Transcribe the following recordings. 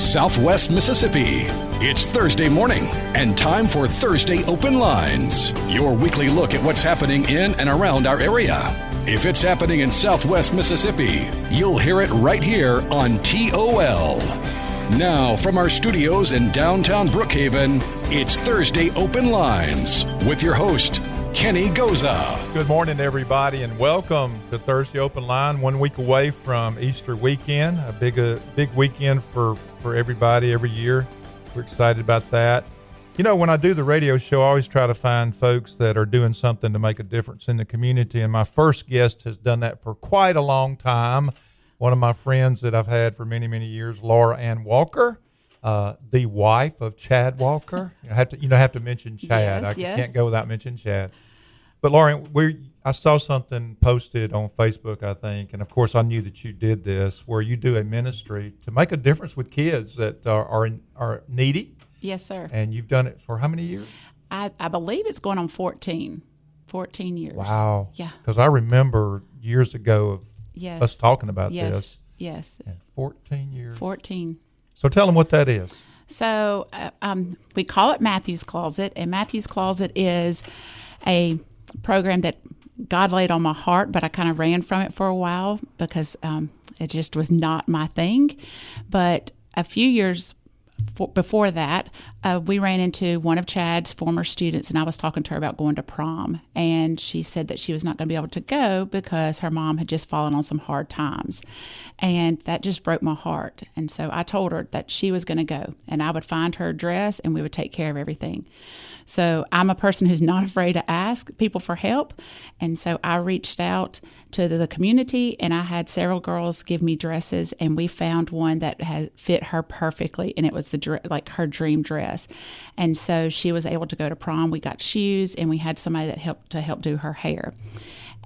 Southwest Mississippi. It's Thursday morning and time for Thursday Open Lines, your weekly look at what's happening in and around our area. If it's happening in Southwest Mississippi, you'll hear it right here on TOL. Now, from our studios in downtown Brookhaven, it's Thursday Open Lines with your host, Kenny Goza. Good morning, everybody, and welcome to Thursday Open Line. 1 week away from Easter weekend, a big weekend for everybody every year. We're excited about that. You know, when I do the radio show, I always try to find folks that are doing something to make a difference in the community, and my first guest has done that for quite a long time. One of my friends that I've had for many, many years, Laura Ann Walker, the wife of Chad Walker. You have to mention Chad. Yes. Can't go without mentioning Chad. But Laura, I saw something posted on Facebook, I think, and of course I knew that you did this, where you do a ministry to make a difference with kids that are needy. Yes, sir. And you've done it for how many years? I believe it's going on 14 years. Wow. Yeah. Because I remember years ago of us talking about this. Yes. And 14 years. 14. So tell them what that is. So we call it Matthew's Closet, and Matthew's Closet is a program that God laid on my heart, but I kind of ran from it for a while because it just was not my thing. But a few years before that, we ran into one of Chad's former students, and I was talking to her about going to prom, and she said that she was not going to be able to go because her mom had just fallen on some hard times, and that just broke my heart. And so I told her that she was going to go, and I would find her a dress, and we would take care of everything. So I'm a person who's not afraid to ask people for help, and so I reached out to the community, and I had several girls give me dresses, and we found one that had fit her perfectly, and it was like her dream dress. And so she was able to go to prom. We got shoes, and we had somebody that help do her hair.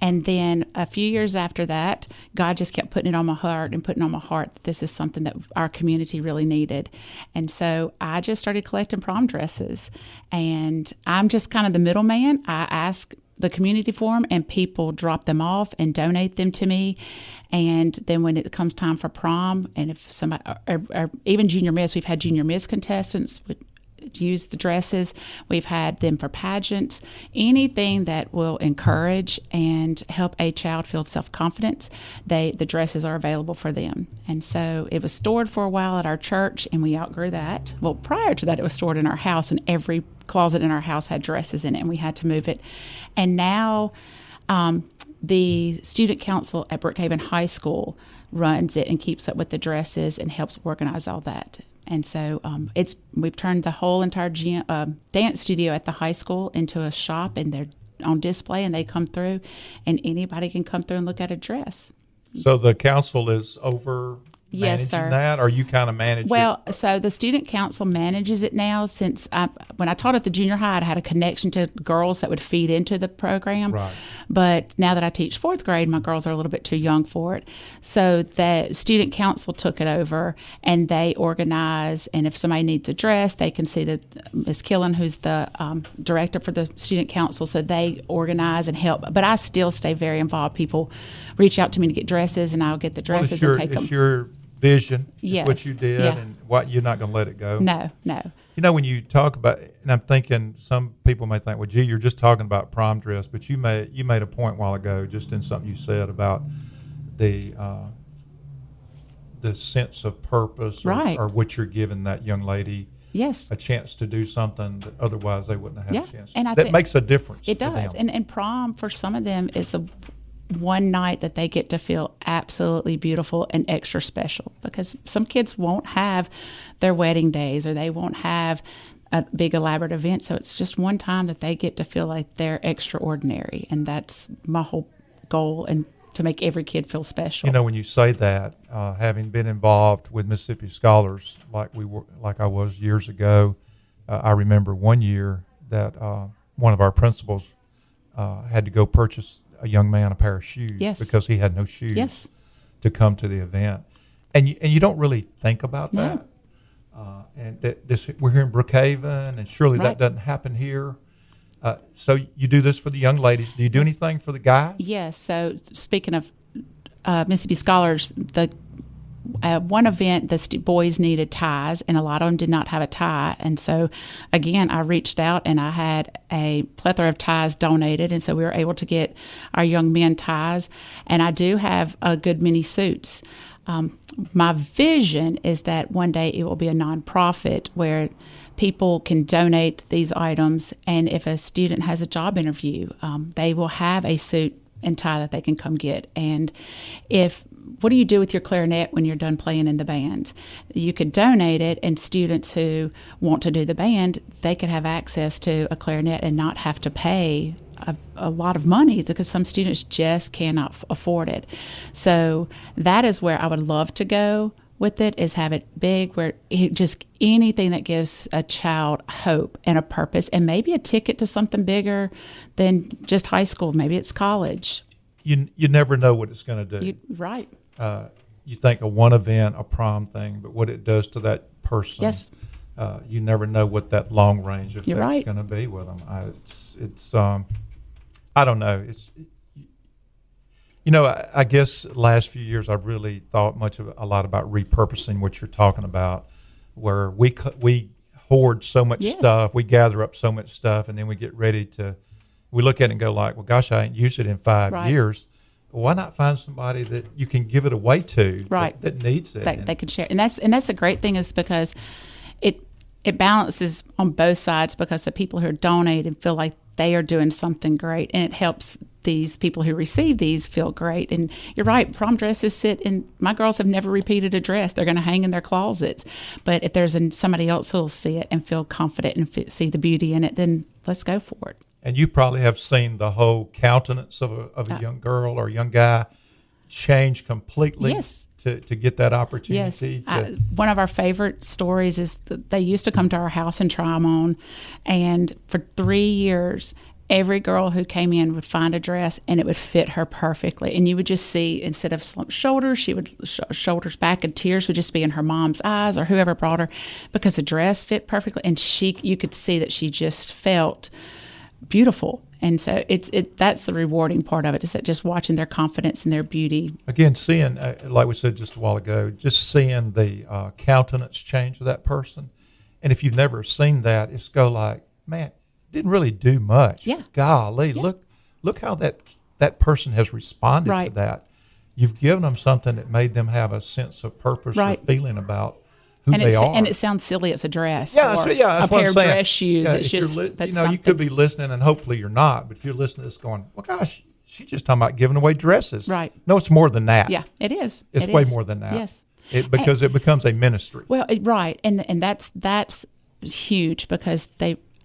And then a few years after that, God just kept putting it on my heart that this is something that our community really needed. And so I just started collecting prom dresses. And I'm just kind of the middleman. I ask the community for them, and people drop them off and donate them to me. And then when it comes time for prom, and if somebody, or even junior miss, we've had junior miss contestants use the dresses. We've had them for pageants. Anything that will encourage and help a child feel self-confidence, the dresses are available for them. And so it was stored for a while at our church, and we outgrew that. Well, prior to that, it was stored in our house, and every closet in our house had dresses in it, and we had to move it. And now the student council at Brookhaven High School runs it and keeps up with the dresses and helps organize all that. And so we've turned the whole entire dance studio at the high school into a shop, and they're on display, and they come through, and anybody can come through and look at a dress. So the council is over Yes, sir. That, or you kind of manage it? So the student council manages it now. Since when I taught at the junior high, I had a connection to girls that would feed into the program. Right. But now that I teach fourth grade, my girls are a little bit too young for it. So the student council took it over, and they organize. And if somebody needs a dress, they can see that Ms. Killen, who's the director for the student council, so they organize and help. But I still stay very involved. People reach out to me to get dresses, and I'll get the dresses and take them. It's your vision, yes. What you did, and what you're not going to let it go. No. You know, when you talk about, and I'm thinking, some people may think, well, gee, you're just talking about prom dress, but you made a point a while ago, just in something you said about the sense of purpose, right, or what you're giving that young lady. Yes. A chance to do something that otherwise they wouldn't have had a chance. And that makes a difference. It does. And prom, for some of them, is a one night that they get to feel absolutely beautiful and extra special, because some kids won't have their wedding days, or they won't have a big elaborate event. So it's just one time that they get to feel like they're extraordinary. And that's my whole goal, and to make every kid feel special. You know, when you say that, having been involved with Mississippi Scholars like I was years ago, I remember one year that one of our principals had to go purchase a young man a pair of shoes, yes, because he had no shoes, yes, to come to the event. And you don't really think about that. And we're here in Brookhaven, and surely right, that doesn't happen here. So you do this for the young ladies. Do you do anything for the guys? Yes. So speaking of Mississippi Scholars, one event, the boys needed ties, and a lot of them did not have a tie. And so, again, I reached out and I had a plethora of ties donated, and so we were able to get our young men ties. And I do have a good many suits. My vision is that one day it will be a nonprofit where people can donate these items, and if a student has a job interview, they will have a suit and tie that they can come get. And what do you do with your clarinet when you're done playing in the band? You could donate it, and students who want to do the band, they could have access to a clarinet and not have to pay a lot of money, because some students just cannot afford it. So that is where I would love to go with it, is have it big, where just anything that gives a child hope and a purpose, and maybe a ticket to something bigger than just high school. Maybe it's college. You never know what it's going to do. Right. You think of one event, a prom thing, but what it does to that person. Yes. You never know what that long range effect is going to be with them. I don't know. I guess last few years I've really thought a lot about repurposing what you're talking about, where we hoard so much stuff, we gather up so much stuff, and then we get ready we look at it and go like, well, gosh, I ain't used it in 5 years. Why not find somebody that you can give it away to that needs it? They can share. And that's a great thing, is because it balances on both sides, because the people who are donating feel like they are doing something great, and it helps these people who receive these feel great. And you're right, prom dresses sit in, my girls have never repeated a dress. They're going to hang in their closets. But if there's somebody else who will see it and feel confident and see the beauty in it, then let's go for it. And you probably have seen the whole countenance of a young girl or a young guy change completely to get that opportunity. Yes. One of our favorite stories is that they used to come to our house and try them on. And for 3 years, every girl who came in would find a dress and it would fit her perfectly. And you would just see, instead of slumped shoulders, she would shoulders back, and tears would just be in her mom's eyes or whoever brought her, because the dress fit perfectly. And you could see that she just felt beautiful. And so that's the rewarding part of it, is that just watching their confidence and their beauty. Again, seeing, like we said just a while ago, just seeing the countenance change of that person. And if you've never seen that, it's go like, man, didn't really do much. Yeah. Golly, look how that person has responded to that. You've given them something that made them have a sense of purpose or feeling about who they are. And it sounds silly. It's a dress. That's a pair of dress shoes. Yeah, it's just, you could be listening, and hopefully you're not. But if you're listening to this, going, well, gosh, she's just talking about giving away dresses. Right. No, it's more than that. Yeah, it is. It's way more than that. Yes. Because it becomes a ministry. Well, right, and that's huge, because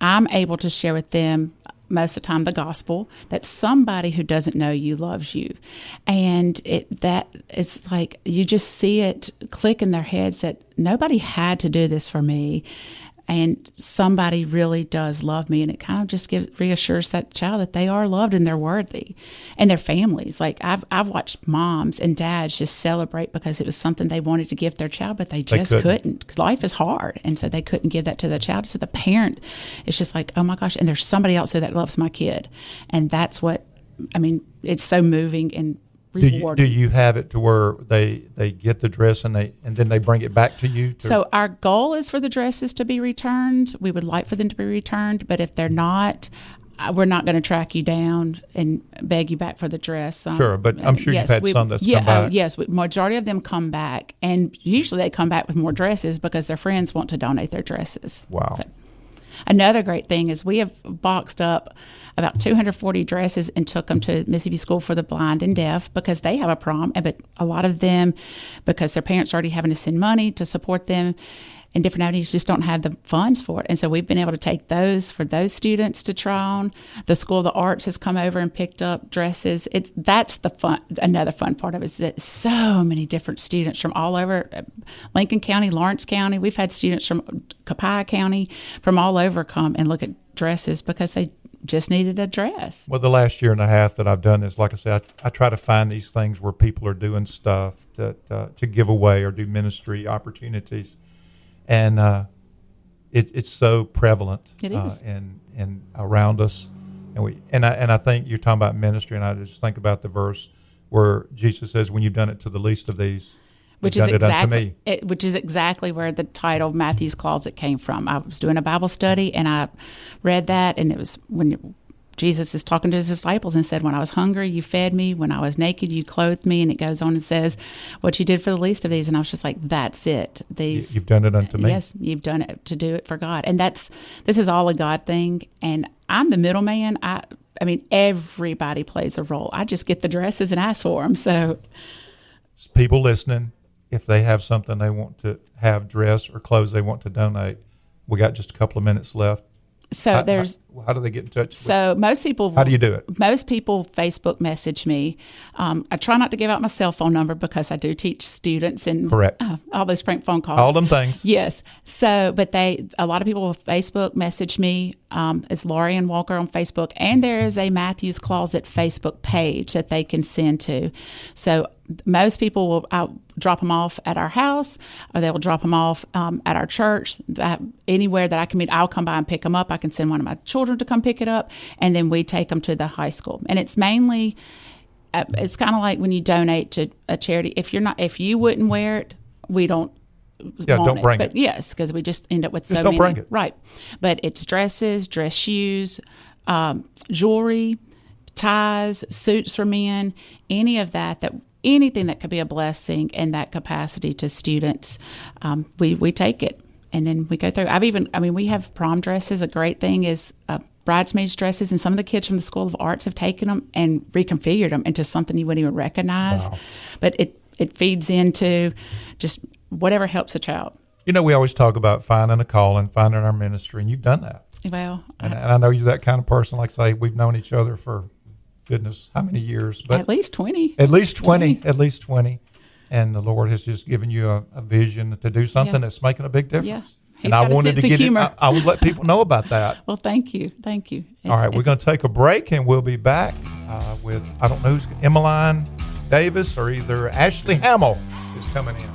I'm able to share with them most of the time the gospel, that somebody who doesn't know you loves you. And it's like you just see it click in their heads that nobody had to do this for me, and somebody really does love me. And it kind of just reassures that child that they are loved and they're worthy, and their families. Like I've watched moms and dads just celebrate because it was something they wanted to give their child, but they just couldn't, because life is hard, and so they couldn't give that to the child. So the parent is just like, oh my gosh, and there's somebody else there that loves my kid. And that's what, it's so moving and rewarding. Do you have it to where they get the dress and then they bring it back to you? So our goal is for the dresses to be returned. We would like for them to be returned, but if they're not, we're not going to track you down and beg you back for the dress. Sure, but I'm sure you've had some that's come back. Yes, majority of them come back, and usually they come back with more dresses because their friends want to donate their dresses. Wow. So, another great thing is we have boxed up about 240 dresses and took them to Mississippi School for the Blind and Deaf, because they have a prom, but a lot of them, because their parents are already having to send money to support them in different avenues, just don't have the funds for it. And so we've been able to take those for those students to try on. The School of the Arts has come over and picked up dresses. That's the fun. Another fun part of it is that so many different students from all over Lincoln County, Lawrence County. We've had students from Copiah County, from all over, come and look at dresses because they just needed a dress. Well, the last year and a half that I've done this, like I said, I try to find these things where people are doing stuff that to give away or do ministry opportunities, and it's so prevalent. It is. And around us, and I think you're talking about ministry, and I just think about the verse where Jesus says, "When you've done it to the least of these." which is exactly where the title Matthew's Closet came from. I was doing a Bible study and I read that, and it was when Jesus is talking to his disciples and said, when I was hungry, you fed me. When I was naked, you clothed me. And it goes on and says, what you did for the least of these. And I was just like, that's it. You've done it unto me. Yes, you've done it to do it for God. And this is all a God thing. And I'm the middleman. I mean, everybody plays a role. I just get the dresses and ask for them. So people listening, if they have something they want to have dress or clothes they want to donate, we got just a couple of minutes left. So how do they get in touch? So most people. How do you do it? Most people Facebook message me. I try not to give out my cell phone number because I do teach students and correct all those prank phone calls. All them things. Yes. So, but a lot of people will Facebook message me. It's Laurie and Walker on Facebook, and there is a Matthew's Closet Facebook page that they can send to. So most people I'll drop them off at our house, or they will drop them off at our church. Anywhere that I can meet, I'll come by and pick them up. I can send one of my children to come pick it up, and then we take them to the high school. And it's mainly, it's kind of like when you donate to a charity. If you wouldn't wear it, we don't. Don't bring it. But yes, because we just end up with just so don't many. Bring it. Right. But it's dresses, dress shoes, jewelry, ties, suits for men, any of that anything that could be a blessing in that capacity to students, we take it. And then we go through. We have prom dresses. A great thing is bridesmaids dresses, and some of the kids from the School of Arts have taken them and reconfigured them into something you wouldn't even recognize. Wow. But it feeds into just whatever helps a child. We always talk about finding a calling, finding our ministry, and you've done that. Well, and I know you're that kind of person. Like say, we've known each other for goodness, how many years? But at least 20. At least 20. At least 20. And the Lord has just given you a vision to do something that's making a big difference. Yeah. And I wanted to get it. I would let people know about that. Well, thank you. All right, we're going to take a break, and we'll be back with, I don't know who's, Emmeline Davis or either Ashley Hamil is coming in.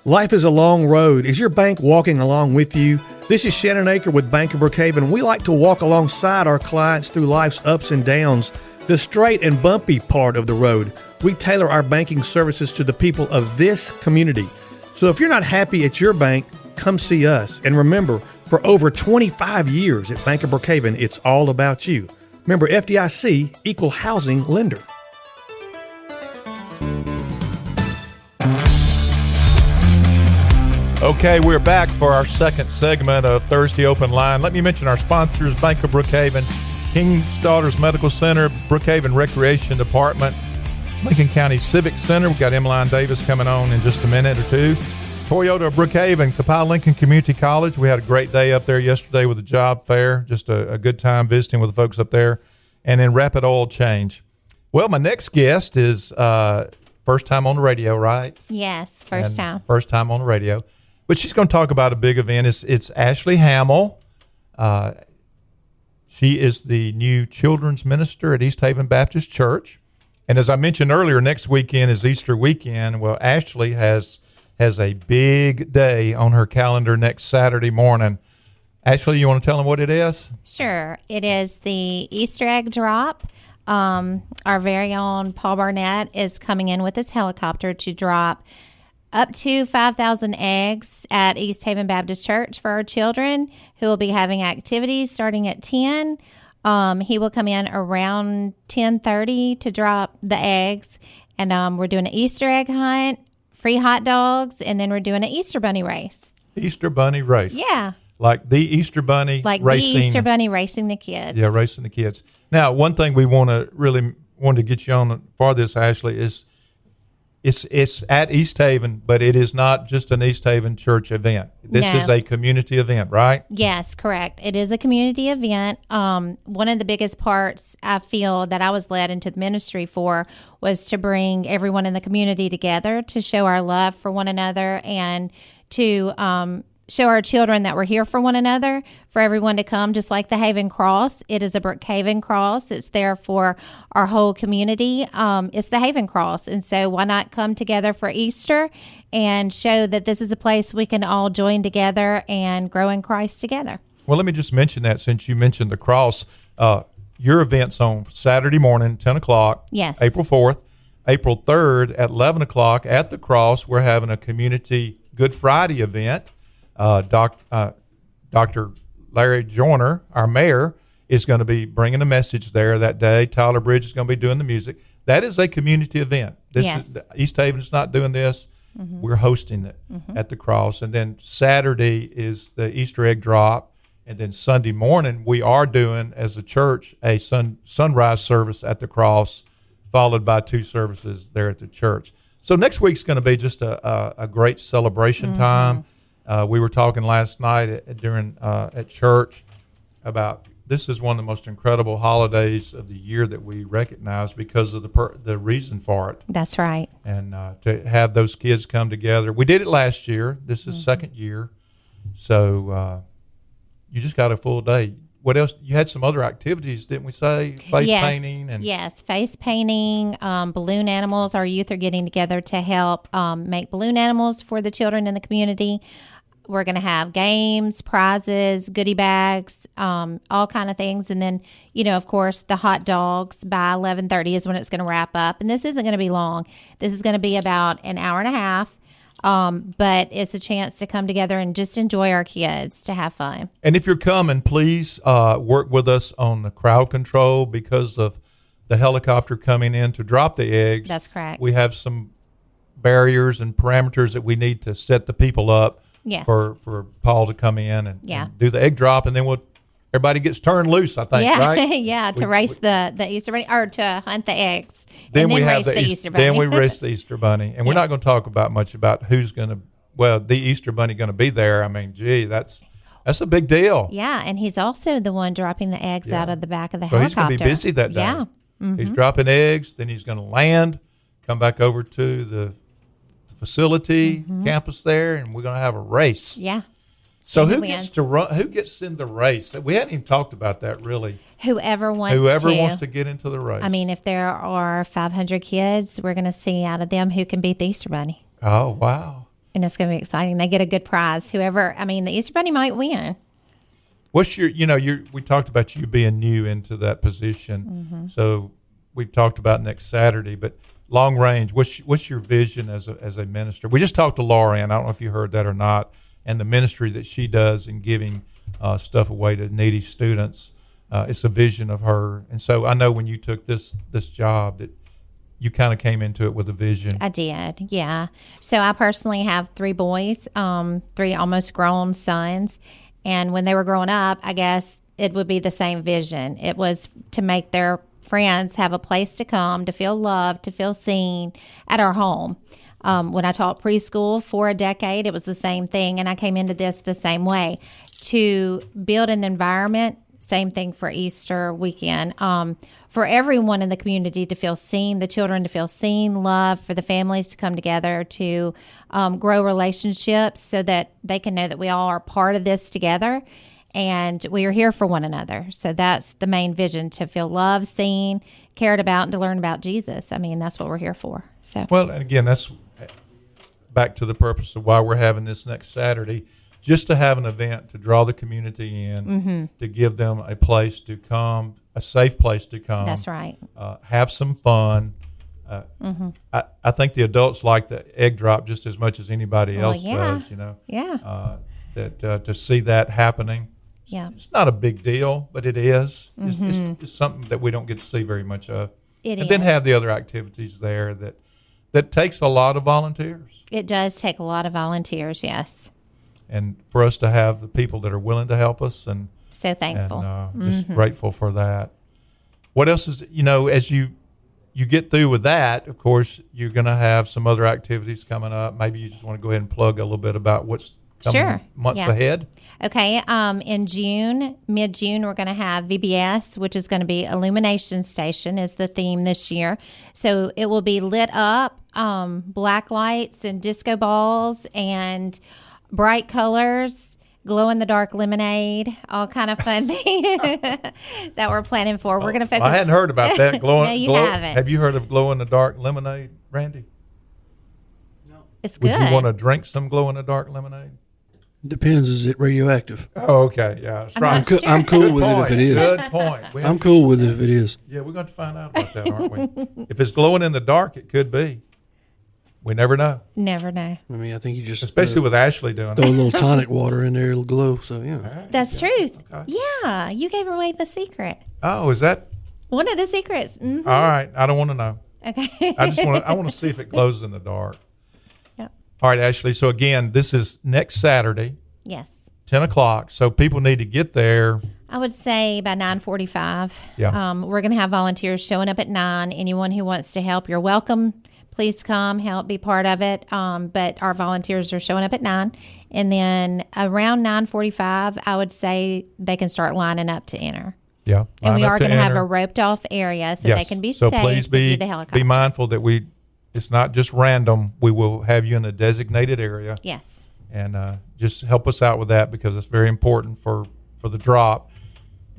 Life is a long road. Is your bank walking along with you? This is Shannon Aker with Bank of Brookhaven. We like to walk alongside our clients through life's ups and downs, the straight and bumpy part of the road. We tailor our banking services to the people of this community. So if you're not happy at your bank, come see us. And remember, for over 25 years at Bank of Brookhaven, it's all about you. Remember, FDIC, equal housing lender. Okay, we're back for our second segment of Thursday Open Line. Let me mention our sponsors, Bank of Brookhaven, King's Daughters Medical Center, Brookhaven Recreation Department, Lincoln County Civic Center. We've got Emmeline Davis coming on in just a minute or two. Toyota of Brookhaven, Copiah Lincoln Community College. We had a great day up there yesterday with the job fair. Just a good time visiting with the folks up there. And then Rapid Oil Change. Well, my next guest is first time on the radio, right? Yes, first time. First time on the radio. But she's going to talk about a big event. It's Ashley Hamil. She is the new children's minister at Easthaven Baptist Church. And as I mentioned earlier, next weekend is Easter weekend. Well, Ashley has a big day on her calendar next Saturday morning. Ashley, you want to tell them what it is? Sure. It is the Easter egg drop. Our very own Paul Barnett is coming in with his helicopter to drop up to 5,000 eggs at Easthaven Baptist Church for our children who will be having activities starting at 10. He will come in around 10:30 to drop the eggs. And we're doing an Easter egg hunt, free hot dogs, and then we're doing an Easter bunny race. Easter bunny race. Yeah. Like the Easter bunny racing. Like the Easter bunny racing the kids. Yeah, racing the kids. Now, one thing we want to get you on for this, Ashley, is it's at Easthaven, but it is not just an Easthaven church event. This is a community event, right? Yes, correct. It is a community event. One of the biggest parts I feel that I was led into the ministry for was to bring everyone in the community together to show our love for one another and to show our children that we're here for one another, for everyone to come, just like the Haven Cross. It is a Brookhaven cross. It's there for our whole community. It's the Haven Cross. And so why not come together for Easter and show that this is a place we can all join together and grow in Christ together. Well, let me just mention that since you mentioned the cross. Your event's on Saturday morning, 10 o'clock. Yes. April 4th. April 3rd at 11 o'clock at the cross, we're having a community Good Friday event. Dr. Larry Joyner, our mayor, is going to be bringing a message there that day. Tyler Bridge is going to be doing the music. That is a community event. Yes. Easthaven is not doing this. Mm-hmm. We're hosting it at the cross. And then Saturday is the Easter egg drop. And then Sunday morning, we are doing, as a church, a sunrise service at the cross, followed by 2 services there at the church. So next week's going to be just a great celebration time. We were talking last night at church about this is one of the most incredible holidays of the year that we recognize because of the reason for it. That's right. And to have those kids come together. We did it last year. This is second year. So you just got a full day. What else? You had some other activities, didn't we say? Face painting? Yes, face painting, balloon animals. Our youth are getting together to help make balloon animals for the children in the community. We're going to have games, prizes, goodie bags, all kind of things. And then, of course, the hot dogs by 11:30 is when it's going to wrap up. And this isn't going to be long. This is going to be about an hour and a half. But it's a chance to come together and just enjoy our kids, to have fun. And if you're coming, please work with us on the crowd control because of the helicopter coming in to drop the eggs. That's correct. We have some barriers and parameters that we need to set the people up for Paul to come in and do the egg drop, and then everybody gets turned loose, I think, right? To race the Easter Bunny, or to hunt the eggs, then and then we race the Easter Bunny. Then we race the Easter Bunny. And we're not going to talk much about who's going to, the Easter Bunny going to be there. I mean, that's a big deal. Yeah, and he's also the one dropping the eggs out of the back of the helicopter. So he's going to be busy that day. Yeah. Mm-hmm. He's dropping eggs, then he's going to land, come back over to the facility, campus there, and we're going to have a race. Yeah. So who gets to run? Who gets in the race? We hadn't even talked about that really. Whoever wants to get into the race. I mean, if there are 500 kids, we're going to see out of them who can beat the Easter Bunny. Oh, wow. And it's going to be exciting. They get a good prize. The Easter Bunny might win. What's your, we talked about you being new into that position. So we've talked about next Saturday, but long range, what's your vision as a minister? We just talked to Laura Ann. I don't know if you heard that or not. And the ministry that she does in giving stuff away to needy students, it's a vision of her. And so I know when you took this job that you kind of came into it with a vision. I did, yeah. So I personally have 3 boys, 3 almost grown sons. And when they were growing up, I guess it would be the same vision. It was to make their friends have a place to come, to feel loved, to feel seen at our home. When I taught preschool for a decade, it was the same thing, and I came into this the same way, to build an environment, same thing for Easter weekend, for everyone in the community to feel seen, the children to feel seen, loved, for the families to come together, to grow relationships so that they can know that we all are part of this together, and we are here for one another. So that's the main vision, to feel loved, seen, cared about, and to learn about Jesus. I mean, that's what we're here for. So well, and again, that's back to the purpose of why we're having this next Saturday, just to have an event to draw the community in, to give them a place to come, a safe place to come. That's right. Have some fun. I think the adults like the egg drop just as much as anybody else does, Yeah. To see that happening. Yeah. It's not a big deal, but it is. It's something that we don't get to see very much of. And then have the other activities there that takes a lot of volunteers. It does take a lot of volunteers, yes. And for us to have the people that are willing to help us, and so thankful, and just grateful for that. What else is, as you get through with that, of course, you're going to have some other activities coming up. Maybe you just want to go ahead and plug a little bit about what's coming months ahead. Okay. In June, mid-June, we're going to have VBS, which is going to be Illumination Station is the theme this year. So it will be lit up, black lights and disco balls and bright colors, glow-in-the-dark lemonade, all kind of fun things that we're planning for. We're going to focus. I hadn't heard about that. No, you haven't. Have you heard of glow-in-the-dark lemonade, Randy? It's good. Would you want to drink some glow-in-the-dark lemonade? Depends. Is it radioactive? Oh, okay. Yeah, that's right. not sure. I'm cool Good with point. it if it is. Good point. I'm cool with it if it is. Yeah, we're going to find out about that, aren't we? If it's glowing in the dark, it could be. We never know. Never know. I mean, I think you just Especially with Ashley doing throw a it. little tonic water in there, it'll glow. So yeah. That's truth. Okay. Yeah, you gave away the secret. Oh, is that? One of the secrets. Mhm. All right. I don't want to know. Okay. I want to see if it glows in the dark. Yep. All right, Ashley. So again, this is next Saturday, Yes. 10 o'clock. So people need to get there. I would say by 9:45. Yeah. We're going to have volunteers showing up at 9. Anyone who wants to help, you're welcome. Please come, help, be part of it. But our volunteers are showing up at 9. And then around 9:45, I would say they can start lining up to enter. Yeah. And we line up are going to have enter. a roped off area so Yes. they can be so safe please to view be, the helicopter. be mindful that it's not just random. We will have you in a designated area. Yes. And just help us out with that because it's very important for the drop.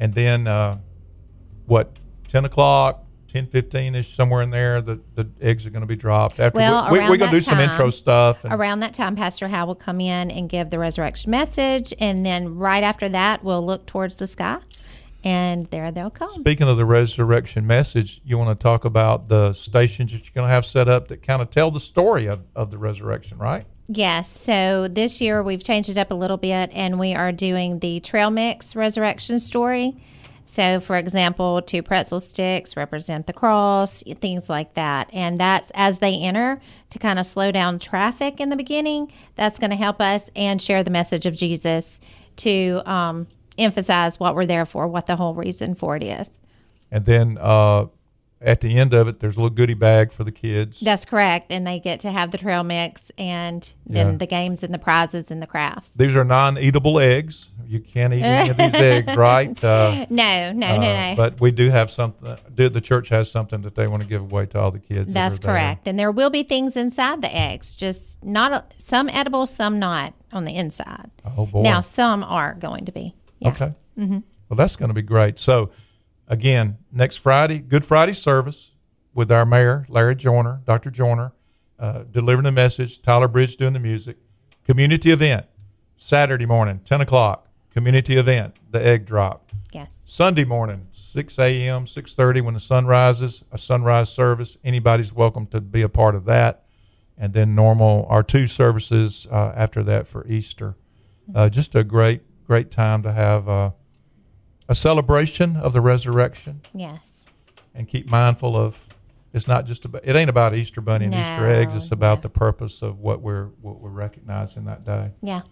And then 10 o'clock, 10:15-ish, somewhere in there, the eggs are going to be dropped. After Well, we're around going to that do some time- intro stuff. And Around that time, Pastor Hal will come in and give the resurrection message. And then right after that, we'll look towards the sky. And there they'll come. speaking of the resurrection message, you want to talk about the stations that you're going to have set up that kind of tell the story of the resurrection, right? Yes. So this year we've changed it up a little bit and we are doing the trail mix resurrection story. So, for example, 2 pretzel sticks represent the cross, things like that. And that's as they enter to kind of slow down traffic in the beginning. That's going to help us and share the message of Jesus to emphasize what we're there for, what the whole reason for it is. And then at the end of it, there's a little goodie bag for the kids. That's correct. And they get to have the trail mix and then Yeah. the games and the prizes and the crafts. These are non-eatable eggs. You can't eat any of these eggs, right? No. But we do have something. The church has something that they want to give away to all the kids. that That's are there. correct. And there will be things inside the eggs, just some edible, some not on the inside. Oh boy. Now, some are going to be. Yeah. Okay. Mm-hmm. Well, that's going to be great. So, again, next Friday, Good Friday service with our mayor, Larry Joyner, Dr. Joyner, delivering the message, Tyler Bridge doing the music. Community event, Saturday morning, 10 o'clock, community event, the egg drop. Yes. Sunday morning, 6 a.m., 6:30 when the sun rises, a sunrise service. Anybody's welcome to be a part of that. And then our 2 services after that for Easter. Just a great time to have a celebration of the resurrection. Yes. And keep mindful of it ain't about Easter bunny and Easter eggs. It's about the purpose of what we're recognizing that day. Yeah.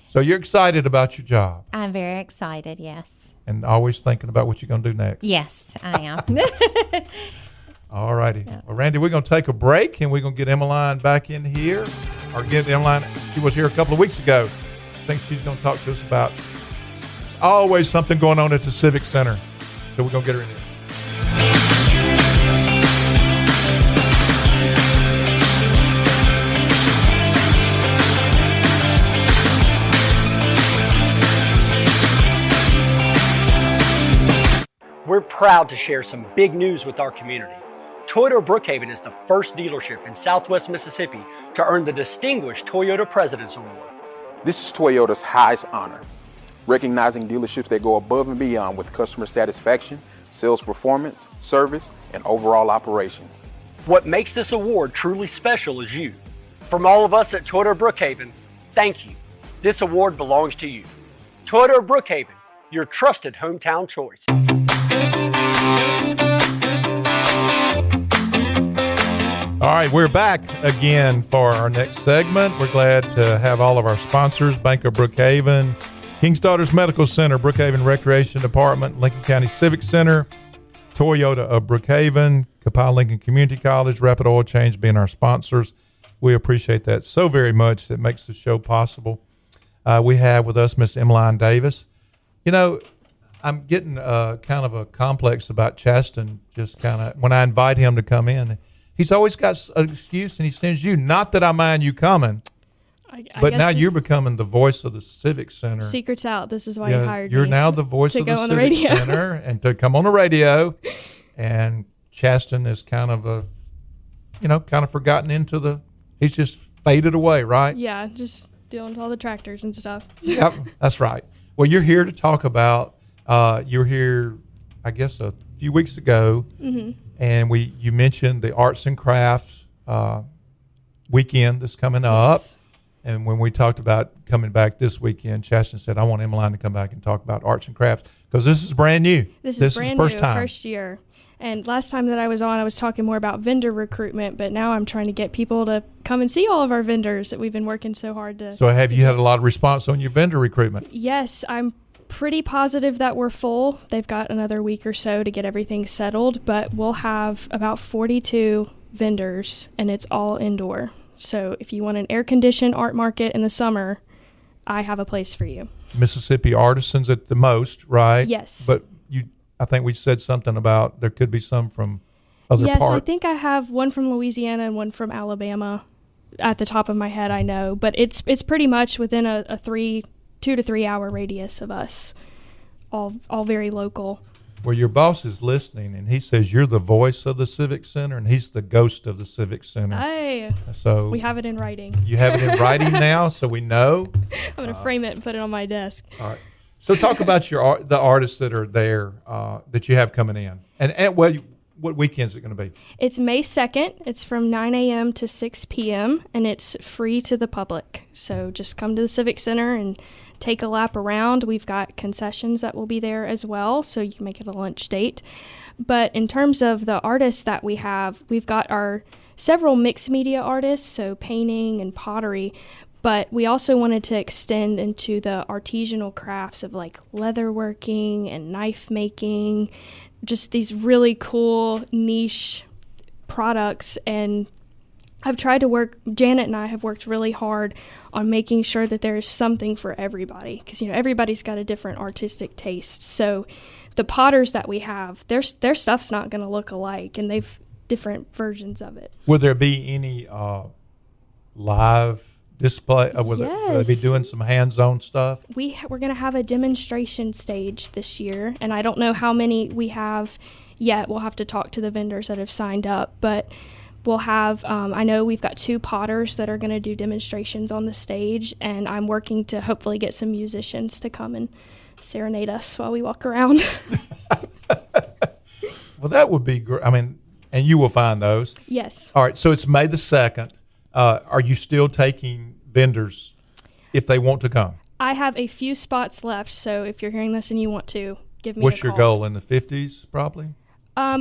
So you're excited about your job I'm very excited. Yes. and always thinking about what you're going to do next. Yes, I am. All righty. Well, Randy, we're going to take a break and we're going to get Emmeline back in here. Or get Emmeline. She was here a couple of weeks ago. I think she's going to talk to us about always something going on at the Civic Center. So we're going to get her in here. We're proud to share some big news with our community. Toyota of Brookhaven is the first dealership in Southwest Mississippi to earn the Distinguished Toyota President's Award. This is Toyota's highest honor, recognizing dealerships that go above and beyond with customer satisfaction, sales performance, service, and overall operations. What makes this award truly special is you. From all of us at Toyota of Brookhaven, thank you. This award belongs to you. Toyota of Brookhaven, your trusted hometown choice. All right, we're back again for our next segment. We're glad to have all of our sponsors, Bank of Brookhaven, King's Daughters Medical Center, Brookhaven Recreation Department, Lincoln County Civic Center, Toyota of Brookhaven, Copiah Lincoln Community College, Rapid Oil Change being our sponsors. We appreciate that so very much. That makes the show possible. We have with us Miss Emmeline Davis. You know, I'm getting kind of a complex about Chaston, just kind of when I invite him to come in. He's always got an excuse, and he sends you. Not that I mind you coming, But guess now you're becoming the voice of the Civic Center. Secret's out. This is why you hired me. You're now the voice to of go the on the Civic radio. Center and to come on the radio. And Chasten is kind of forgotten into he's just faded away, right? Yeah, just dealing with all the tractors and stuff. Yep, that's right. Well, you're here to talk about, you're here, I guess, a few weeks ago, and you mentioned the arts and crafts weekend that's coming up. Yes. And when we talked about coming back this weekend, Chasten said, I want Emmeline to come back and talk about arts and crafts because this is brand new. This is brand first new, time. first year. And last time that I was on, I was talking more about vendor recruitment, but now I'm trying to get people to come and see all of our vendors that we've been working so hard to. So have you had a lot of response on your vendor recruitment? Yes, I'm pretty positive that we're full. They've got another week or so to get everything settled, but we'll have about 42 vendors, and it's all indoor. So if you want an air-conditioned art market in the summer, I have a place for you. Mississippi artisans at the most, right? Yes. But I think we said something about there could be some from other parts. Yes, I parts. think I have one from Louisiana and one from Alabama at the top of my head, I know. But it's pretty much within a 2 to 3 hour radius of us, all very local. Well, your boss is listening, and he says you're the voice of the Civic Center, and he's the ghost of the Civic Center. Hey, so we have it in writing. You have it in writing now, so we know. I'm going to frame it and put it on my desk. All right. So talk about the artists that are there that you have coming in. And what weekend is it going to be? It's May 2nd. It's from 9 a.m. to 6 p.m., and it's free to the public. So just come to the Civic Center and take a lap around. We've got concessions that will be there as well, so you can make it a lunch date. But in terms of the artists that we have, we've got our several mixed media artists, so painting and pottery, but we also wanted to extend into the artisanal crafts of like leatherworking and knife making, just these really cool niche products. And Janet and I have worked really hard on making sure that there is something for everybody, because everybody's got a different artistic taste. So the potters that we have, their stuff's not going to look alike, and they've different versions of it. Will there be any live display? Will Yes. they be doing some hands-on stuff? We're going to have a demonstration stage this year, and I don't know how many we have yet. We'll have to talk to the vendors that have signed up, but we'll have, I know we've got 2 potters that are going to do demonstrations on the stage, and I'm working to hopefully get some musicians to come and serenade us while we walk around. Well, that would be great. I mean, and you will find those. Yes. All right, so it's May the 2nd. Are you still taking vendors if they want to come? I have a few spots left, so if you're hearing this and you want to, give me What's a call. your goal, in the 50s probably?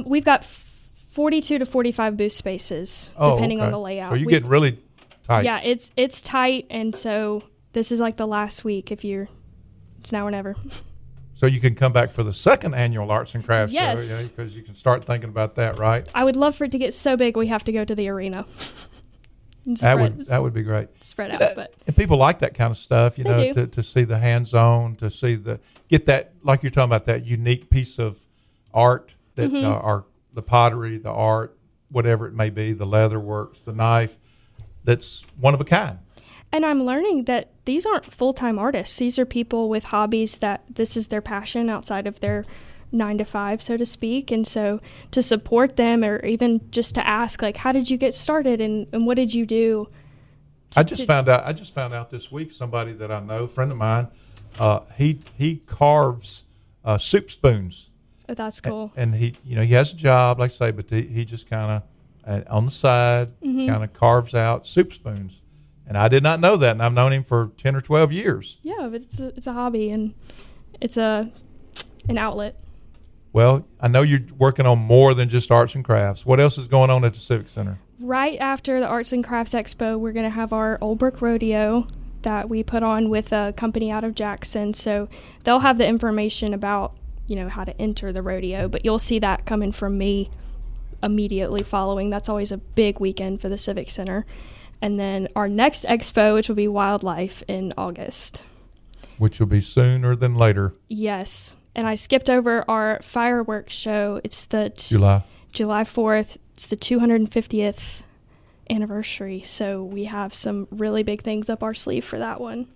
We've got 42 to 45 booth spaces, depending on the layout. So you're getting really tight. Yeah, it's tight, and so this is like the last week. It's now or never. So you can come back for the second annual Arts and Crafts Yes. show, because you can start thinking about that, right? I would love for it to get so big we have to go to the arena. And That would be great. spread out, but And people like that kind of stuff, They do. to see the hands-on, to see get that, like you're talking about, that unique piece of art that are the pottery, the art, whatever it may be, the leather works, the knife, that's one of a kind. And I'm learning that these aren't full-time artists. These are people with hobbies that this is their passion outside of their 9 to 5, so to speak. And so to support them, or even just to ask, like, how did you get started and what did you do? I just found out this week, somebody that I know, a friend of mine, he carves soup spoons. Oh, that's cool. And he has a job, like I say, but he just kind of on the side kind of carves out soup spoons. And I did not know that, and I've known him for 10 or 12 years. Yeah, but it's a hobby, and it's an outlet. Well, I know you're working on more than just arts and crafts. What else is going on at the Civic Center? Right after the Arts and Crafts Expo, we're going to have our Old Brook Rodeo that we put on with a company out of Jackson. So they'll have the information about, how to enter the rodeo, but you'll see that coming from me immediately following. That's always a big weekend for the Civic Center. And then our next expo, which will be Wildlife in August. Which will be sooner than later. Yes. And I skipped over our fireworks show. It's the July 4th. It's the 250th anniversary. So we have some really big things up our sleeve for that one.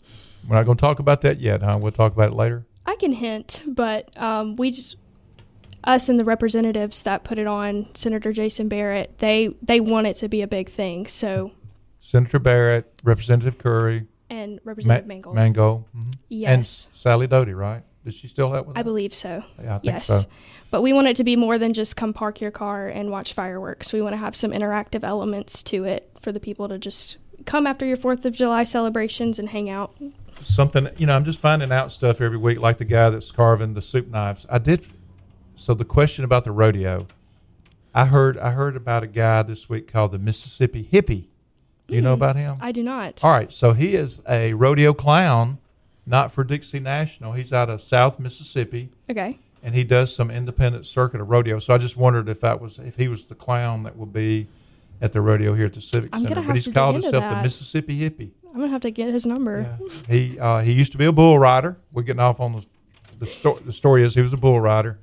We're not going to talk about that yet, huh? We'll talk about it later. I can hint, but us and the representatives that put it on, Senator Jason Barrett, they want it to be a big thing. So Senator Barrett, Representative Curry, and Representative Mangle. Mm-hmm. Yes. And Sally Doty, right? Does she still have with I us? believe so. Yeah, I think yes. so. But we want it to be more than just come park your car and watch fireworks. We want to have some interactive elements to it for the people to just come after your 4th of July celebrations and hang out. Something, I'm just finding out stuff every week, like the guy that's carving the soup knives. So the question about the rodeo, I heard about a guy this week called the Mississippi Hippie. Do you know about him? I do not. All right, so he is a rodeo clown, not for Dixie National. He's out of South Mississippi. Okay. And he does some independent circuit of rodeo. So I just wondered if he was the clown that would be at the rodeo here at the Civic Center. But he's called himself the Mississippi Hippie. I'm gonna have to get his number. Yeah. He used to be a bull rider. We're getting off on the story is he was a bull rider,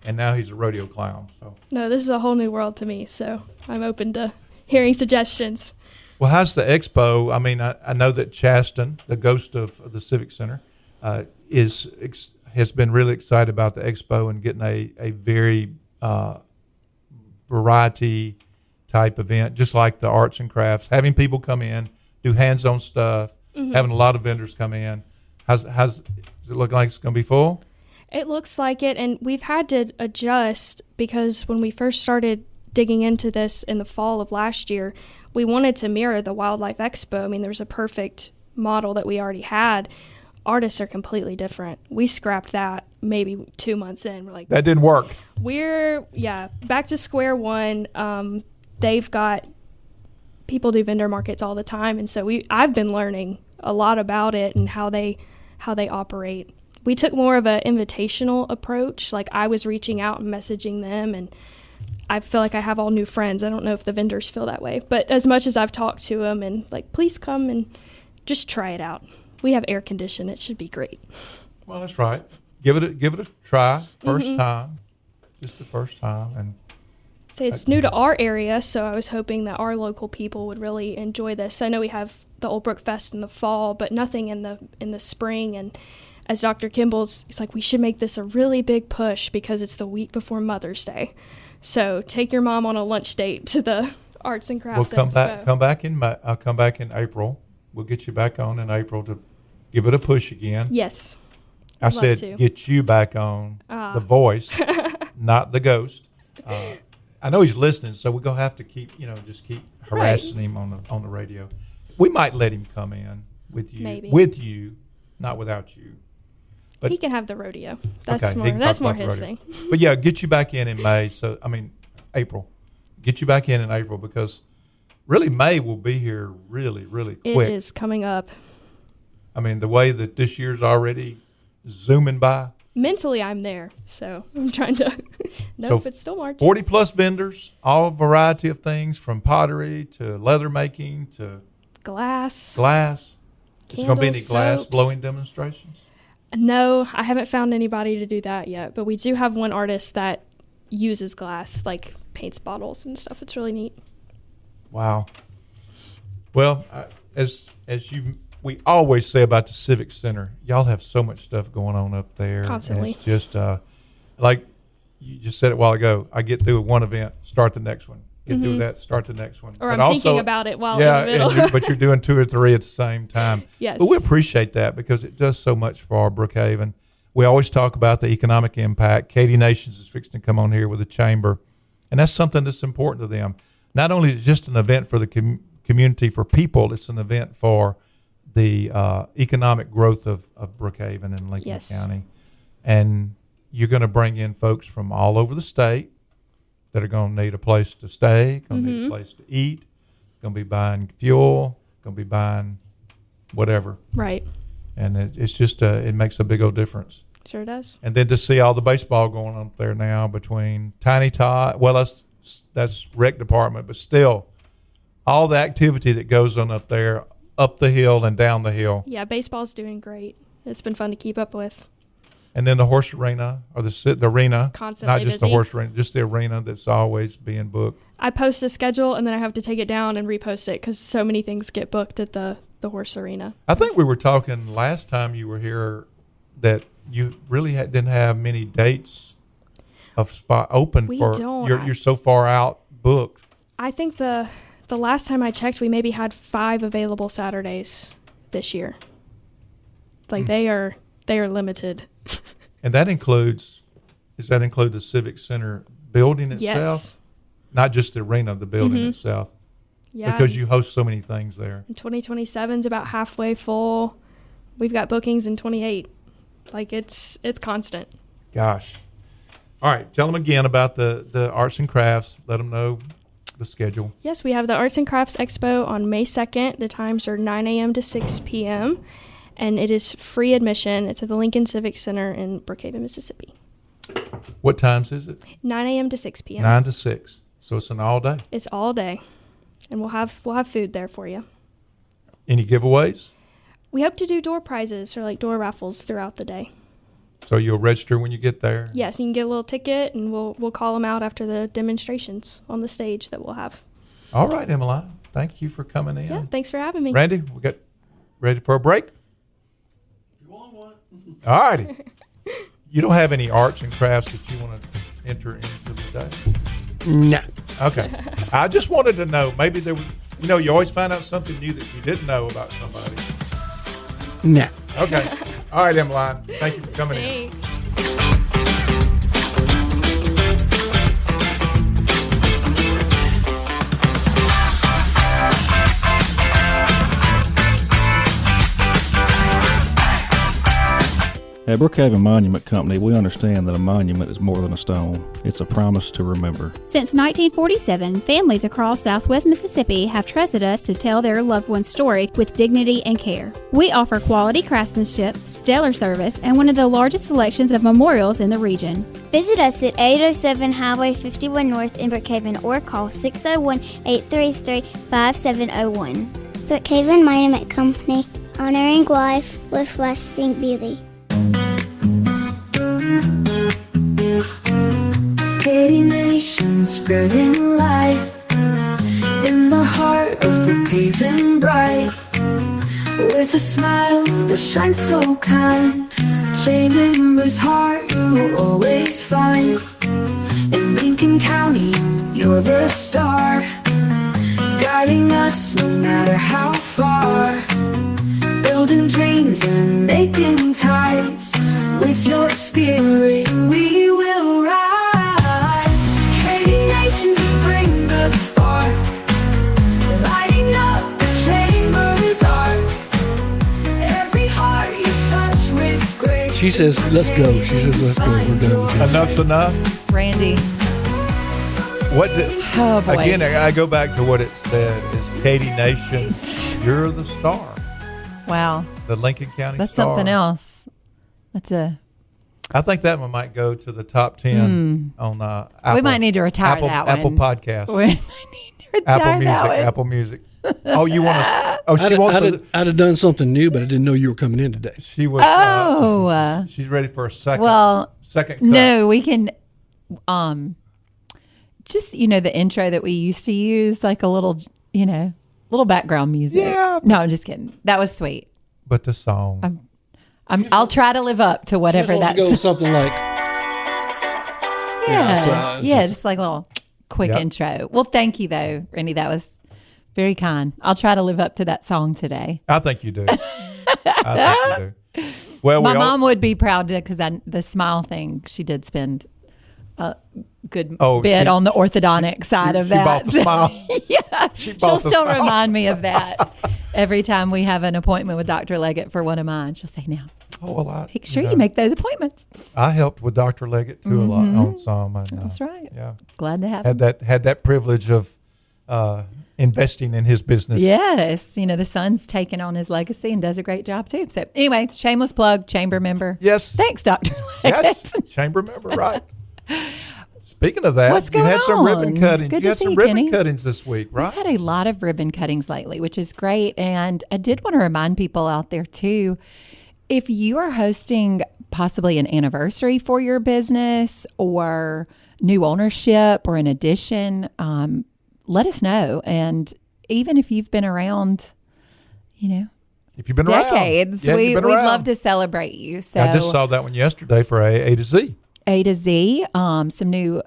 and now he's a rodeo clown. So no, this is a whole new world to me. So I'm open to hearing suggestions. Well, how's the expo? I mean, I know that Chaston, the ghost of the Civic Center, has been really excited about the expo and getting a very variety type event, just like the arts and crafts, having people come in, do hands-on stuff, having a lot of vendors come in. Does it look like it's going to be full? It looks like it, and we've had to adjust because when we first started digging into this in the fall of last year, we wanted to mirror the Wildlife Expo. I mean, there's a perfect model that we already had. Artists are completely different. We scrapped that maybe 2 months in. We're like, that didn't work. We're back to square one. They've got people do vendor markets all the time, and so I've been learning a lot about it and how they operate. We took more of an invitational approach. Like I was reaching out and messaging them, and I feel like I have all new friends. I don't know if the vendors feel that way, but as much as I've talked to them and like, please come and just try it out. We have air conditioning. It should be great. Well, that's right. Give it a try. First time, just the first time, and so it's new to our area. So I was hoping that our local people would really enjoy this. I know we have the Old Brook Fest in the fall, but nothing in the spring. And as Dr. Kimball's, he's like, we should make this a really big push because it's the week before Mother's Day. So take your mom on a lunch date to the Arts and Crafts Expo. Come back in May. I'll come back in April. We'll get you back on in April to give it a push again. Yes. I said get you back on the voice, not the ghost. I know he's listening, so we're gonna have to keep harassing him on the radio. We might let him come in with you, Maybe. Not without you. But he can have the rodeo. That's okay, that's more his thing. But yeah, get you back in May. April. Get you back in April because really May will be here really, really quick. It is coming up. I mean, the way that this year's already zooming by. Mentally, I'm there, so I'm trying to. Nope, it's still March. 40 plus vendors, all variety of things from pottery to leather making to glass. Is there going to be any glass soaps. blowing demonstrations? No, I haven't found anybody to do that yet, but we do have one artist that uses glass, like paints bottles and stuff. It's really neat. Wow. Well, we always say about the Civic Center, y'all have so much stuff going on up there. Constantly. And it's just like you just said it a while ago. I get through one event, start the next one. Get through that, start the next one. Or I'm thinking about it while in the middle. but you're doing 2 or 3 at the same time. Yes. But we appreciate that because it does so much for our Brookhaven. We always talk about the economic impact. Katie Nations is fixing to come on here with a chamber, and that's something that's important to them. Not only is it just an event for the community, for people, it's an event for the economic growth of Brookhaven and Lincoln County. And you're going to bring in folks from all over the state that are going to need a place to stay, going to need a place to eat, going to be buying fuel, going to be buying whatever. Right. And it's just it makes a big old difference. Sure does. And then to see all the baseball going on up there now between Tiny Tot, well, that's rec department, but still all the activity that goes on up there, up the hill and down the hill. Yeah, baseball's doing great. It's been fun to keep up with. And then the horse arena, or the arena, Constantly not just the busy. horse arena, just the arena that's always being booked. I post a schedule and then I have to take it down and repost it because so many things get booked at the horse arena. I think we were talking last time you were here that you really didn't have many dates of spot open We for. don't. You're so far out booked. I think the last time I checked, we maybe had 5 available Saturdays this year. Like they are limited. And that includes, does that include the Civic Center building itself? Yes. Not just the arena, the building itself. Yeah. Because you host so many things there. 2027 is about halfway full. We've got bookings in 28. Like it's constant. Gosh. All right. Tell them again about the arts and crafts. Let them know the schedule. Yes, we have the Arts and Crafts Expo on May 2nd. The times are 9 a.m. to 6 p.m. And it is free admission. It's at the Lincoln Civic Center in Brookhaven, Mississippi. What times is it? 9 a.m. to 6 p.m. 9 to 6. So it's an all day. It's all day. And we'll have food there for you. Any giveaways? We hope to do door prizes or like door raffles throughout the day. So you'll register when you get there? Yes, you can get a little ticket and we'll call them out after the demonstrations on the stage that we'll have. All right, Emily. Thank you for coming in. Yeah, thanks for having me. Randy, we got ready for a break? You want one? All righty. You don't have any arts and crafts that you want to enter into the day? Nah. Okay. I just wanted to know. Maybe there was, you always find out something new that you didn't know about somebody. Nah. Okay. All right, Emmeline. Thank you for coming in. Thanks. At Brookhaven Monument Company, we understand that a monument is more than a stone. It's a promise to remember. Since 1947, families across Southwest Mississippi have trusted us to tell their loved one's story with dignity and care. We offer quality craftsmanship, stellar service, and one of the largest selections of memorials in the region. Visit us at 807 Highway 51 North in Brookhaven or call 601-833-5701. Brookhaven Monument Company, honoring life with lasting beauty. Katy Nation spreading light in the heart of Brookhaven bright, with a smile that shines so kind. Chamber's heart you will always find. In Lincoln County, you're the star, guiding us no matter how far. Building dreams and making ties, with your spirit we will rise. Katy Nations bring the spark, lighting up the Chamber's art. Every heart you touch with grace. She says, let's go. She says, let's go. We're done with this. Enough's enough. Randy. Oh, boy. Again, I go back to what it said is Katy Nation, you're the star. Wow. The Lincoln County That's star. something else. I think that one might go to the top 10 on Apple. We might need to retire that one. Apple Podcast. We might need to retire that one. Apple Music. Oh, you want to? Oh, she wants to. I'd have done something new, but I didn't know you were coming in today. She was. She's ready for a second. Second cut. No, we can. Just the intro that we used to use, like a little, little background music. Yeah. No, I'm just kidding. That was sweet. But the song. I'll try to live up to whatever that's. Go something like. Yeah, just like a little quick intro. Well, thank you though, Randy. That was very kind. I'll try to live up to that song today. I think you do. I think you do. Well, my mom would be proud because the smile thing, she did spend a good bit on the orthodontic side of that. She bought the smile. Yeah, she'll still remind me of that every time we have an appointment with Dr. Leggett for one of mine. She'll say, "Now, make sure you make those appointments." I helped with Dr. Leggett too a lot on some. That's right. Yeah, glad to have had that privilege of investing in his business. Yes, the son's taken on his legacy and does a great job too. So anyway, shameless plug, chamber member. Yes, thanks, Dr. Leggett. Yes, chamber member, right. Speaking of that, What's going you had some on? ribbon cuttings. Good You to had see some you, ribbon Kenny. cuttings this week, right? I've had a lot of ribbon cuttings lately, which is great. And I did want to remind people out there too, if you are hosting possibly an anniversary for your business or new ownership or an addition, let us know. And even if you've been around, if you've been decades, around, we'd love to celebrate you. So I just saw that one yesterday for A to Z. A to Z, some new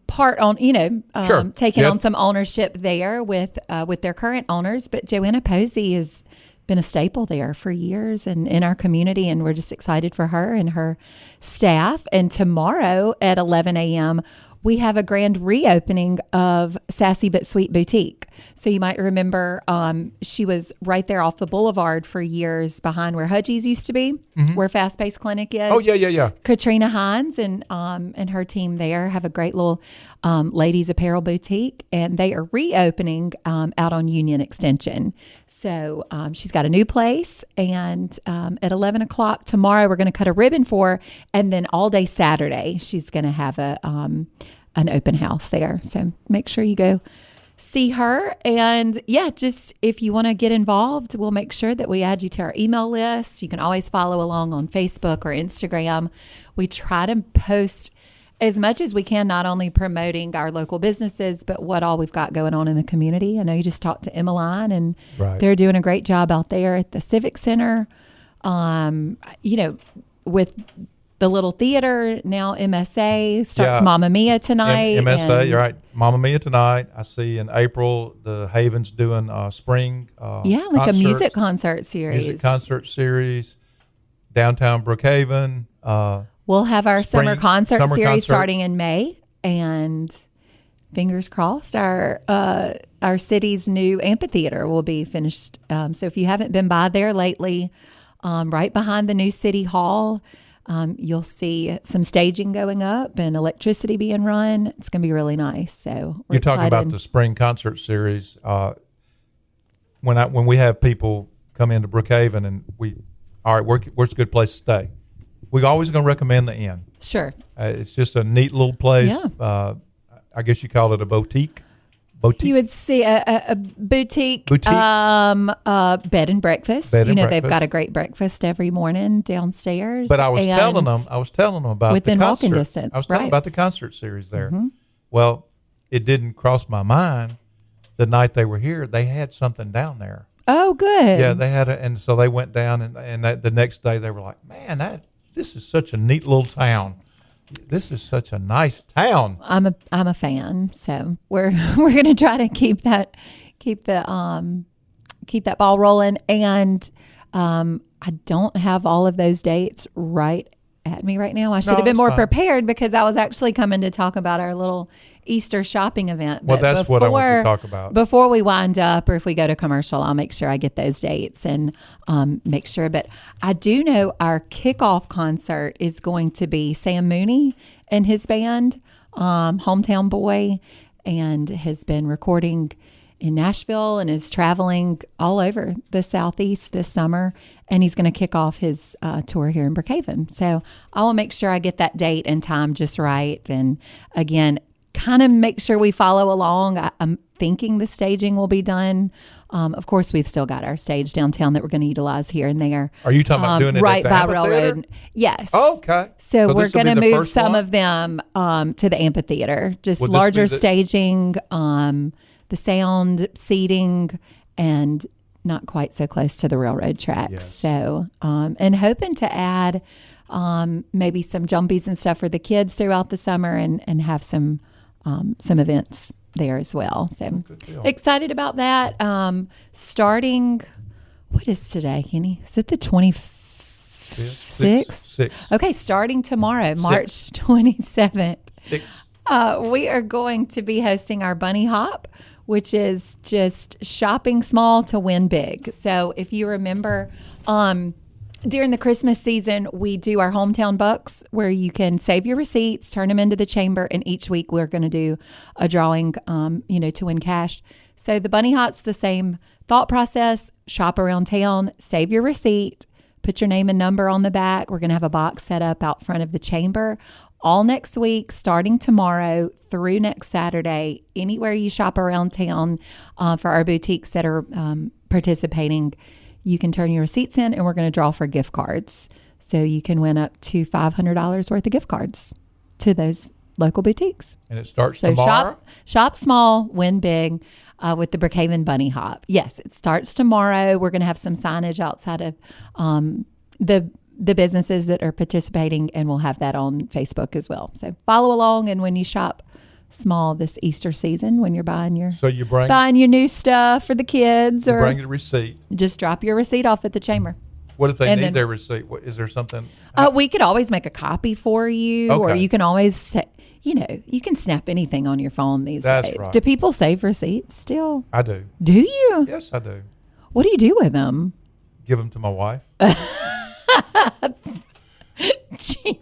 part on, Sure. taking Jeff. on some ownership there with their current owners. But Joanna Posey has been a staple there for years and in our community, and we're just excited for her and her staff. And tomorrow at 11 a.m., we have a grand reopening of Sassy But Sweet Boutique. So you might remember she was right there off the boulevard for years behind where Hudgie's used to be, where Fast Pace Clinic is. Oh, yeah. Katrina Hines and her team there have a great little ladies apparel boutique, and they are reopening out on Union Extension. So she's got a new place, and at 11 o'clock tomorrow, we're going to cut a ribbon for her, and then all day Saturday, she's going to have an open house there. So make sure you go see her. And just if you want to get involved, we'll make sure that we add you to our email list. You can always follow along on Facebook or Instagram. We try to post as much as we can, not only promoting our local businesses, but what all we've got going on in the community. I know you just talked to Emmeline, and they're doing a great job out there at the Civic Center. With the little theater, now MSA starts Mamma Mia tonight. MSA, you're right. Mamma Mia tonight. I see in April the Haven's doing spring like a music concert series. Downtown Brookhaven. We'll have our summer concert series starting in May, and fingers crossed our city's new amphitheater will be finished. So if you haven't been by there lately, right behind the new city hall, you'll see some staging going up and electricity being run. It's going to be really nice. So you're talking about the spring concert series. When we have people come into Brookhaven and where's a good place to stay? We're always going to recommend the Inn. Sure. It's just a neat little place. Yeah. I guess you call it a boutique. You would see a boutique. Bed and breakfast. They've got a great breakfast every morning downstairs. But I was telling them about within the concert. walking distance. I was telling them about the concert series there. Mm-hmm. Well, it didn't cross my mind the night they were here. They had something down there. Oh, good. Yeah, they had and so they went down, and the next day they were like, "Man, this is such a neat little town. This is such a nice town." I'm a fan, so we're going to try to keep that ball rolling. And I don't have all of those dates right at me right now. I should have been more prepared because I was actually coming to talk about our little Easter shopping event. Well, that's what I want to talk about. Before we wind up, or if we go to commercial, I'll make sure I get those dates and make sure. But I do know our kickoff concert is going to be Sam Mooney and his band, Hometown Boy, and has been recording in Nashville and is traveling all over the Southeast this summer. And he's going to kick off his tour here in Brookhaven. So I will make sure I get that date and time just right. And again, kind of make sure we follow along. I'm thinking the staging will be done. Of course, we've still got our stage downtown that we're going to utilize here and there. Are you talking about doing it right at the by Railroad? Yes. Oh, okay. So we're going to move some of them to the amphitheater. Just larger staging, the sound, seating, and not quite so close to the railroad tracks. Yes. So, and hoping to add maybe some jumpies and stuff for the kids throughout the summer, and have some events there as well. So excited about that. Starting, what is today, Kenny? Is it the 26th? 6. Okay, starting tomorrow, March 27th. 6. We are going to be hosting our Bunny Hop, which is just shopping small to win big. So if you remember, during the Christmas season, we do our Hometown Bucks, where you can save your receipts, turn them into the chamber, and each week we're going to do a drawing, to win cash. So the Bunny Hop's the same thought process. Shop around town, save your receipt, put your name and number on the back. We're going to have a box set up out front of the chamber all next week, starting tomorrow through next Saturday. Anywhere you shop around town for our boutiques that are participating, you can turn your receipts in, and we're going to draw for gift cards. So you can win up to $500 worth of gift cards to those local boutiques. And it starts tomorrow? Shop small, win big with the Brookhaven Bunny Hop. Yes, it starts tomorrow. We're going to have some signage outside of the businesses that are participating, and we'll have that on Facebook as well. So follow along, and when you shop small this Easter season, when you're buying your new stuff for the kids, or bring a receipt, just drop your receipt off at the chamber. What if they need their receipt? Is there something? We could always make a copy for you, or you can always, you can snap anything on your phone these days. Right. Do people save receipts still? I do. Do you? Yes, I do. What do you do with them? Give them to my wife.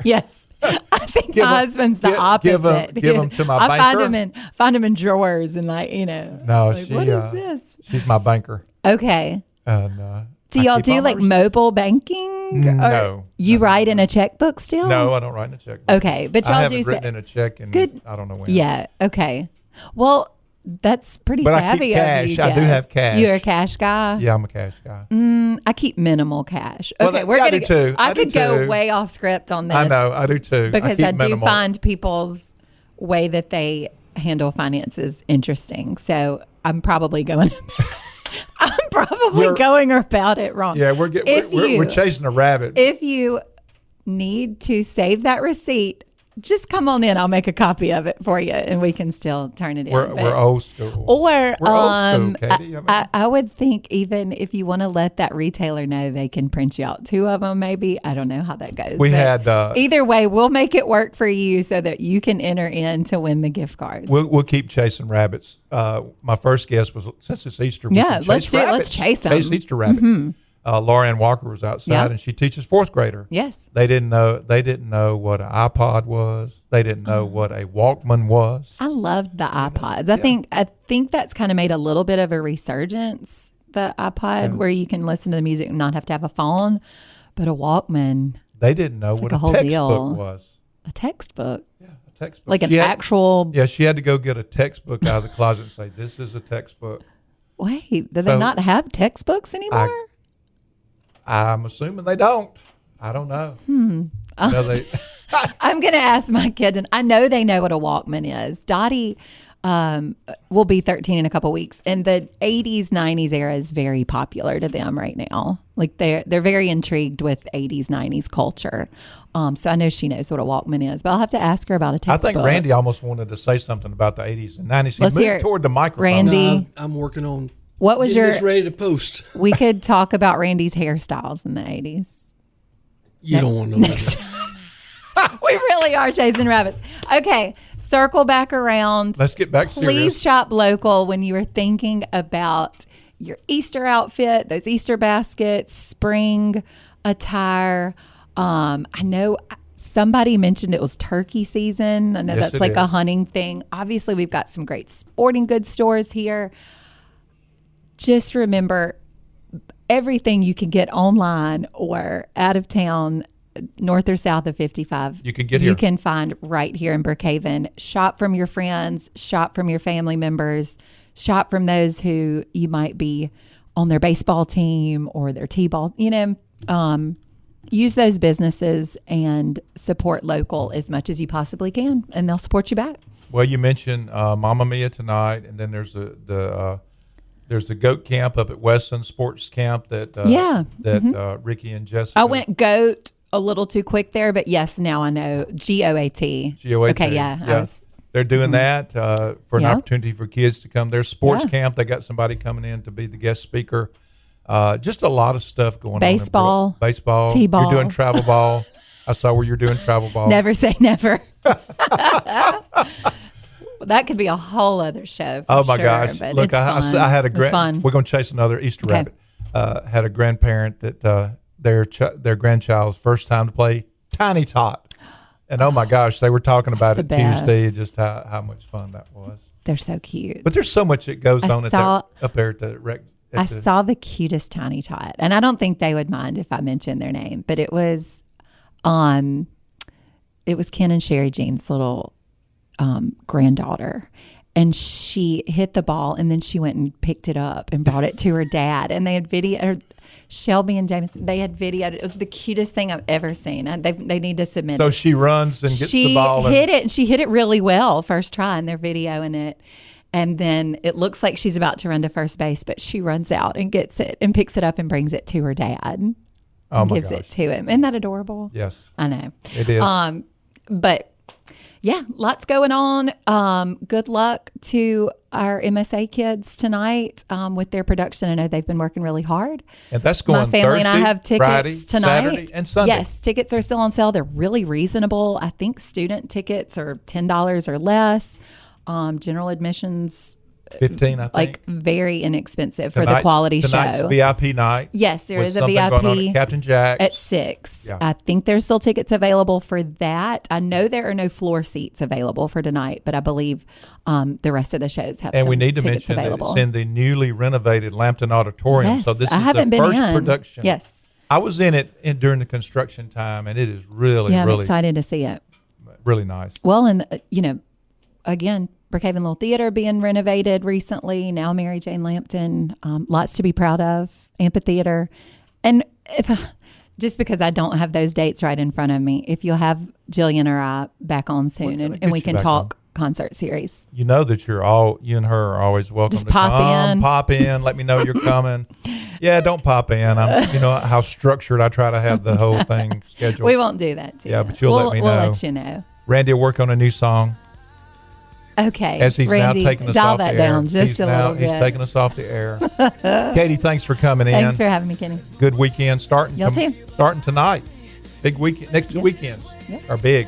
Yes. I think my husband's the opposite. Give them to my banker. I find them in drawers and No, what is this? She's my banker. Okay. And do y'all do like mobile banking? No. You write in a checkbook still? No, I don't write in a checkbook. Okay, but y'all I haven't written in a check and I don't know when. Yeah. Okay. Well, that's pretty savvy I keep cash. of you. I do have cash. You're a cash guy? Yeah, I'm a cash guy. I keep minimal cash. Well, okay, I do too. I could go way off script on this. I know, I do too. Because I do find people's way that they handle finances interesting. So I'm probably going going about it wrong. Yeah, we're chasing a rabbit. If you need to save that receipt, just come on in. I'll make a copy of it for you, and we can still turn it in. We're old school. Or we're old school, Katie. I would think even if you want to let that retailer know, they can print you out 2 of them. Maybe I don't know how that goes. Either way, we'll make it work for you so that you can enter in to win the gift card. We'll keep chasing rabbits. My first guess was, since it's Easter, let's chase them. Chase Easter rabbit. Mm-hmm. Laura Ann Walker was outside, and she teaches 4th grader. Yes, they didn't know what an iPod was. They didn't know what a Walkman was. I loved the iPods. I think that's kind of made a little bit of a resurgence. The iPod, where you can listen to the music and not have to have a phone, but a Walkman. They didn't know what a textbook was. A textbook. Yeah, a textbook. Like an actual. Yeah, she had to go get a textbook out of the closet and say, "This is a textbook." Wait, do they not have textbooks anymore? I'm assuming they don't. I don't know. I'm going to ask my kids, and I know they know what a Walkman is. Dottie will be 13 in a couple weeks, and the 80s, 90s era is very popular to them right now. Like they're very intrigued with 80s, 90s culture. So I know she knows what a Walkman is, but I'll have to ask her about a textbook. I think Randy almost wanted to say something about the 80s and 90s. He moved toward the microphone. Randy, no, I'm working on. What was getting ready to post? We could talk about Randy's hairstyles in the 80s. You don't want to know next. We really are chasing rabbits. Okay, circle back around. Let's get back serious. Please shop local when you are thinking about your Easter outfit, those Easter baskets, spring attire. I know somebody mentioned it was turkey season. I know that's like a hunting thing. Obviously, we've got some great sporting goods stores here. Just remember, everything you can get online or out of town, north or south of 55, you can get here. You can find right here in Brookhaven. Shop from your friends, shop from your family members, shop from those who you might be on their baseball team or their t-ball. Use those businesses and support local as much as you possibly can, and they'll support you back. Well, you mentioned Mamma Mia tonight, and then there's there's the goat camp up at Weston Sports Camp that Ricky and Jessica. I went goat a little too quick there, but yes, now I know GOAT. Okay, yeah. They're doing that for an opportunity for kids to come. There's sports camp. They got somebody coming in to be the guest speaker. Just a lot of stuff going on. Baseball, T-ball. You're doing travel ball. I saw where you're doing travel ball. Never say never. That could be a whole other show. Oh my gosh! Look, I had a fun. We're going to chase another Easter rabbit. Had a grandparent that their grandchild's first time to play Tiny Tot, and oh my gosh, they were talking about it Tuesday. Just how much fun that was. They're so cute. But there's so much that goes on up there at the rec. I saw the cutest Tiny Tot, and I don't think they would mind if I mentioned their name, but it was Ken and Sherry Jean's little granddaughter, and she hit the ball, and then she went and picked it up and brought it to her dad. And they had video. Shelby and Jameson, they had videoed it. It was the cutest thing I've ever seen. They need to submit it. So she runs and gets the ball. She hit it, and she hit it really well first try, and they're videoing it. And then it looks like she's about to run to first base, but she runs out and gets it and picks it up and brings it to her dad. Oh, my gives gosh. it to him. Isn't that adorable? Yes. I know. It is. But yeah, lots going on. Good luck to our MSA kids tonight with their production. I know they've been working really hard. And that's going My family Thursday, and I have tickets Friday, tonight. Saturday, and Sunday. Yes, tickets are still on sale. They're really reasonable. I think student tickets are $10 or less. General admissions, $15, I think. Like very inexpensive for the quality tonight's show. VIP night. Yes, there with is a something VIP going on at Captain Jack's at 6. Yeah. I think there's still tickets available for that. I know there are no floor seats available for tonight, but I believe the rest of the shows have. And some we need to tickets mention available. that it's in the newly renovated Lambton Auditorium. Yes, So this I is haven't the been first in. production. Yes. I was in it during the construction time, and it is really, Yeah, I'm really, excited to see it. really nice. Well, and again, Brookhaven Little Theater being renovated recently. Now Mary Jane Lampton, lots to be proud of. Amphitheater, and just because I don't have those dates right in front of me, if you'll have Jillian or I back on soon, and we can talk concert series. You know that you and her are always welcome Just to pop pop in. Let me know you're coming. Yeah, don't pop in. You know how structured I try to have the whole thing scheduled. We won't do that to you. Yeah, but you'll let me know. We'll let you know. Randy will work on a new song. Okay. As he's Randy, now taking us dial off that the air. down just a little bit. He's taking us off the air. Katie, thanks for coming in. Thanks for having me, Kenny. Good weekend starting. Y'all too. Starting tonight. Big weekend. Next 2 weekends are big.